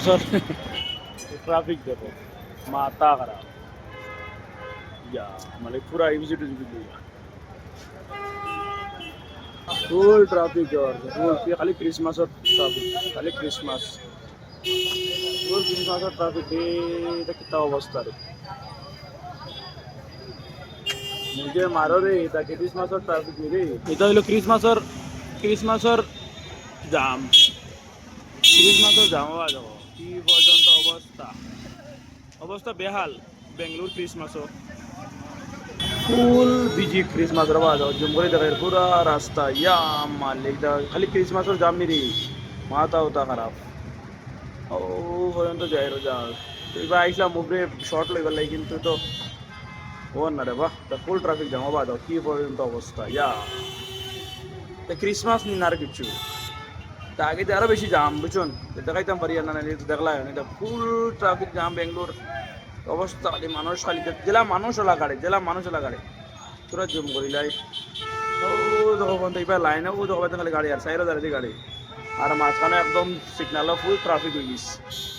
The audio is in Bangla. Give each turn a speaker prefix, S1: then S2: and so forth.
S1: सर ट्रैफिक देखो माता खराब या मतलब पूरा इजी टू दिया फुल ट्रैफिक और फुल खाली क्रिसमस और ट्रैफिक खाली क्रिसमस फुल क्रिसमस और ट्रैफिक এটা কিতা অবস্থা রে নিজে মারো রে এটা ক্রিসমাস और ट्रैफिक রে এটা হলো ক্রিসমাসর জাম ক্রিসমাসর জাম হওয়া যাব কি পর্যন্ত অবস্থা অবস্থা বেহাল বেঙ্গলোর ক্রিসমাসও ফুল বিজি ক্রিসমাস রে বাজাও জুমগরি দেখের পুরা রাস্তা ইয়া মালিক দা খালি ক্রিসমাসর জাম নি রে মাথা ওটা খারাপ ও পর্যন্ত যাই রোজা এবার আইসলাম উপরে শর্ট লেগে গেল কিন্তু তো ও না রে বাহ তা ফুল ট্রাফিক জাম বাজাও কি পর্যন্ত অবস্থা ইয়া তা ক্রিসমাস নি আর কিছু তা আগে তো আরো বেশি জাম বুঝুন দেখাইতাম পারি না দেখলাম এটা ফুল ট্রাফিক জাম বেঙ্গলোর অবস্থা খালি মানুষ খালি জেলা মানুষ লাগাড়ে তোরা জুম করিলাই ও দেখো এইবার লাইনে ও দেখো খালি গাড়ি আর সাইডে দাঁড়িয়ে গাড়ি আর মাঝখানে একদম সিগনাল ফুল ট্রাফিক হয়ে গেছে